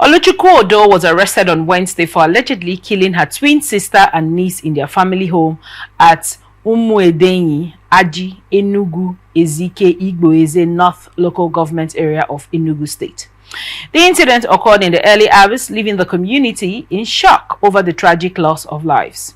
Oluchukwu Odo was arrested on Wednesday for allegedly killing her twin sister and niece in their family home at Umuidenyi, Aji, Enugu Ezike, Igbo Eze North Local Government area of Enugu State. The incident occurred in the early hours, leaving the community in shock over the tragic loss of lives.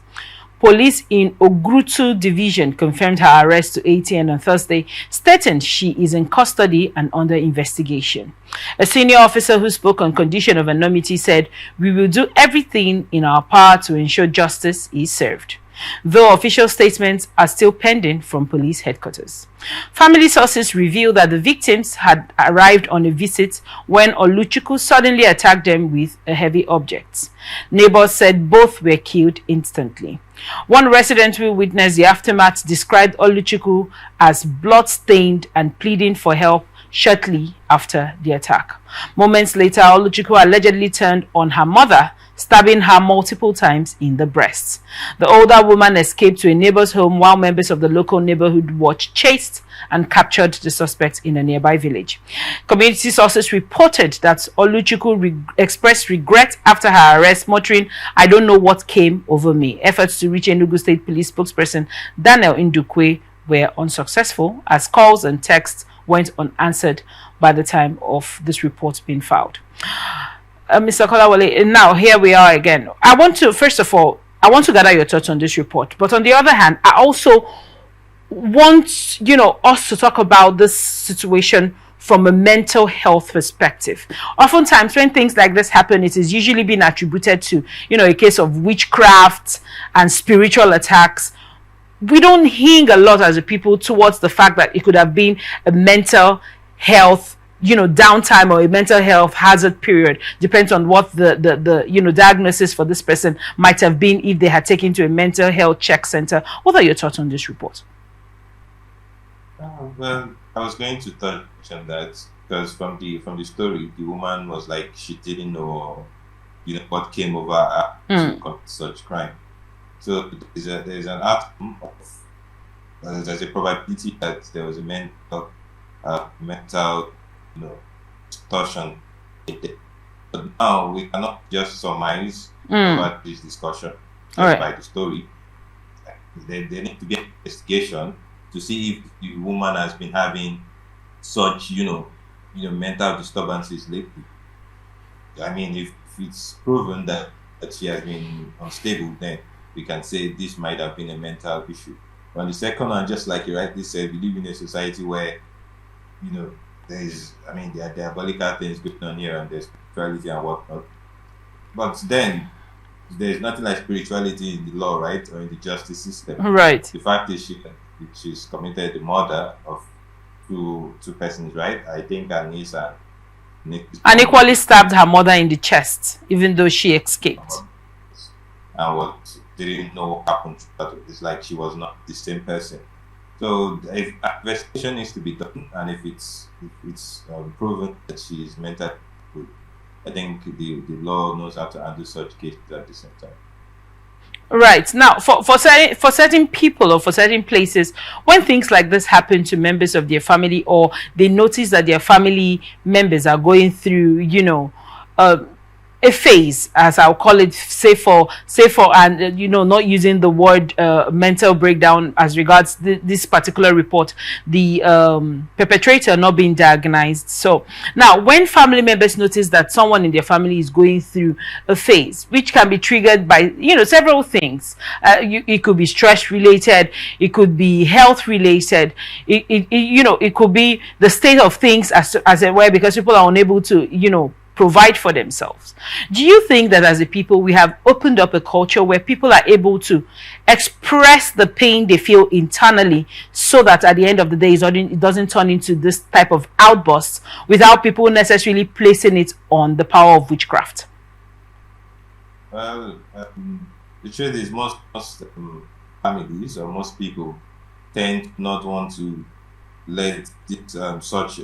Police in Ogrutu Division confirmed her arrest to ATN on Thursday, stating she is in custody and under investigation. A senior officer who spoke on condition of anonymity said, "We will do everything in our power to ensure justice is served," though official statements are still pending from police headquarters. Family sources reveal that the victims had arrived on a visit when Oluchukwu suddenly attacked them with a heavy object. Neighbors said both were killed instantly. One resident who witnessed the aftermath described Oluchukwu as blood-stained and pleading for help shortly after the attack. Moments later, Oluchukwu allegedly turned on her mother, stabbing her multiple times in the breast. The older woman escaped to a neighbor's home while members of the local neighborhood watch chased and captured the suspect in a nearby village. Community sources reported that Oluchukwu expressed regret after her arrest, muttering, "I don't know what came over me." Efforts to reach Enugu State Police spokesperson Daniel Ndukwe were unsuccessful as calls and texts went unanswered by the time of this report being filed. Mr. Kolawole, now here we are again. First of all, I want to gather your thoughts on this report. But on the other hand, I also want, us to talk about this situation from a mental health perspective. Oftentimes, when things like this happen, it is usually being attributed to, a case of witchcraft and spiritual attacks. We don't hing a lot as a people towards the fact that it could have been a mental health downtime or a mental health hazard period. Depends on what the diagnosis for this person might have been if they had taken to a mental health check center. What are your thoughts on this report? Well, I was going to touch on that because from the story, the woman was like she didn't know, what came over her to commit such crime. So there's an outcome of there's a probability that there was a mental distortion. But now we cannot just surmise about this discussion by the story. There need to be an investigation to see if the woman has been having such, mental disturbances lately. I mean, if it's proven that she has been unstable, then we can say this might have been a mental issue. But on the second one, just like you rightly said, we live in a society where, there are diabolical things going on here and there's spirituality and whatnot. But then, there's nothing like spirituality in the law, right? Or in the justice system. Right. The fact is she's committed the murder of two persons, right? I think her niece and equally stabbed her mother in the chest, even though she escaped. And what didn't know what happened to her. It's like she was not the same person. So if investigation needs to be done, and if it's proven that she is mentally good, I think the law knows how to handle such cases at the same time. Right. Now, for certain people or for certain places, when things like this happen to members of their family, or they notice that their family members are going through, a phase, as I'll call it, say for and not using the word mental breakdown as regards this particular report, the perpetrator not being diagnosed. So now, when family members notice that someone in their family is going through a phase, which can be triggered by several things, it could be stress related, it could be health related, it could be the state of things as it were, because people are unable to provide for themselves. Do you think that as a people we have opened up a culture where people are able to express the pain they feel internally, so that at the end of the day it doesn't turn into this type of outbursts without people necessarily placing it on the power of witchcraft? Well, the truth is most families or most people tend not want to let such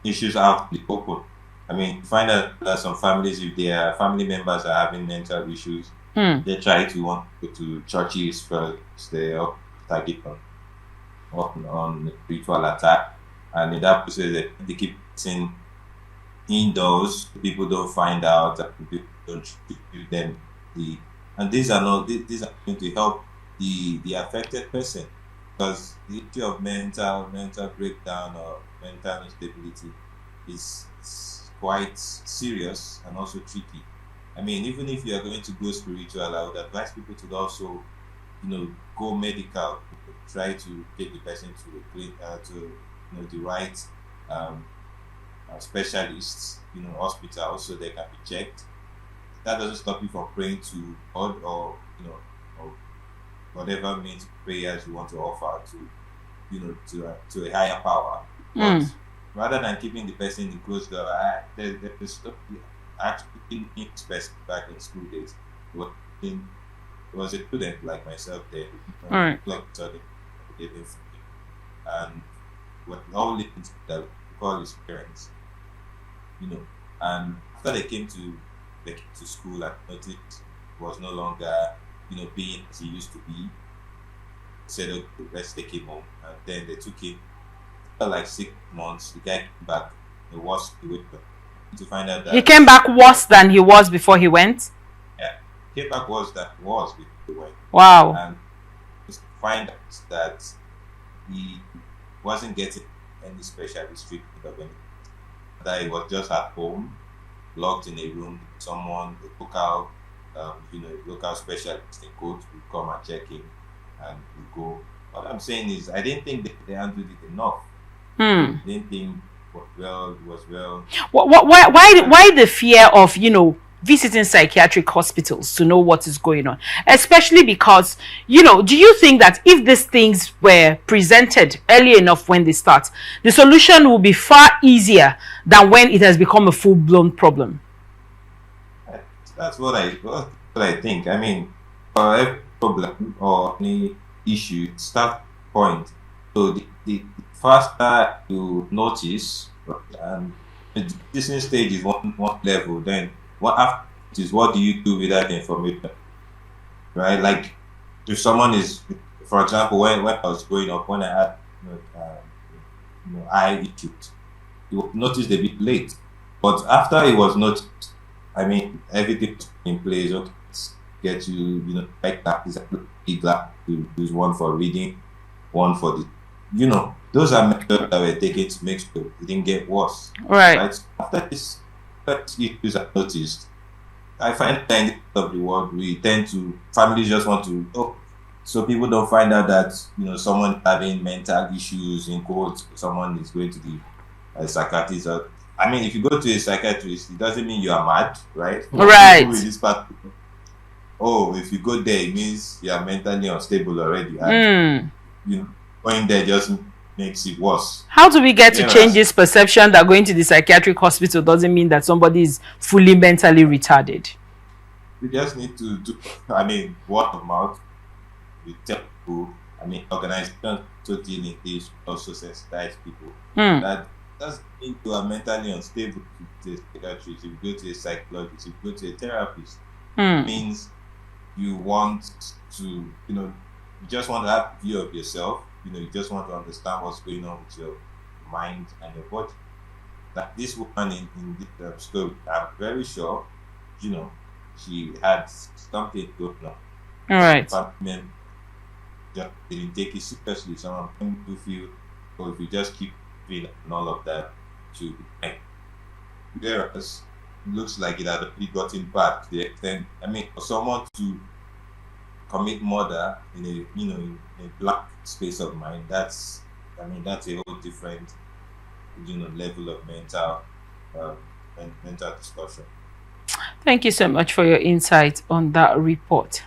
issues out in the open. I mean, you find that some families, if their family members are having mental issues, they try to want to go to churches first. They target on ritual attack, and in that process, they keep seeing indoors, people don't find out, and people don't give them and these are not these are going to help the affected person, because the issue of mental breakdown or mental instability is quite serious and also tricky. I mean, even if you are going to go spiritual, I would advise people to also, go medical, try to get the person to the right um, specialists, hospitals, so they can be checked. That doesn't stop you from praying to God, or whatever means prayers you want to offer to, to a higher power. But rather than keeping the person in closed door, there's stuff actually in person back in school days. It was a student like myself there. All right. And what all the things that we call his parents, and after they came to school, I noticed it was no longer, being as he used to be. Said, okay, let's take him home. And then they took him. After like 6 months, the guy came back. The worst way to find out that he came back worse than he was before he went. Yeah, came back worse than he was before he went. Wow. And just find out that he wasn't getting any specialist treatment of any, that he was just at home, locked in a room with someone, a local specialist in court will come and check him and we go. What I'm saying is, I didn't think they handled it enough. I didn't think was well. Why the fear of, visiting psychiatric hospitals to know what is going on? Especially because, do you think that if these things were presented early enough when they start, the solution will be far easier than when it has become a full-blown problem? That's what I think. I mean, for every problem or any issue, start point. So the faster you notice, and the listening stage is one level, then what after is what do you do with that information, right? Like, if someone is, for example, when I was growing up, when I had eye issues, it was noticed a bit late, but after it was noticed, I mean, everything in place. Okay, get you, like that is a big glass. You use one for reading, one for the, those are methods that were taken to make sure it didn't get worse. Right. After this issues are noticed, I find that in the part of the world, we tend to, families just want to, so people don't find out that, someone having mental issues, in quotes, someone is going to the psychiatrist. I mean, if you go to a psychiatrist, it doesn't mean you are mad, right? Right. This part, if you go there, it means you are mentally unstable already. And, going there just makes it worse. How do we get to change this perception that going to the psychiatric hospital doesn't mean that somebody is fully mentally retarded? We just need to do, word of mouth. We tell people, organizations to deal in this, also sensitize people. That doesn't mean you are mentally unstable to a psychiatrist. If you go to a psychologist, if you go to a therapist, it means you want to, you just want to have a view of yourself. You just want to understand what's going on with your mind and your body. That this woman in this story, I'm very sure, she had something going on. All right. Men just didn't take it seriously. Some of them do feel, if you just keep doing and all of that, she'll be fine. Whereas it looks like it had really gotten bad to the extent, for someone to commit murder in a black space of mind, that's a whole different level of mental discussion. Thank you so much for your insight on that report.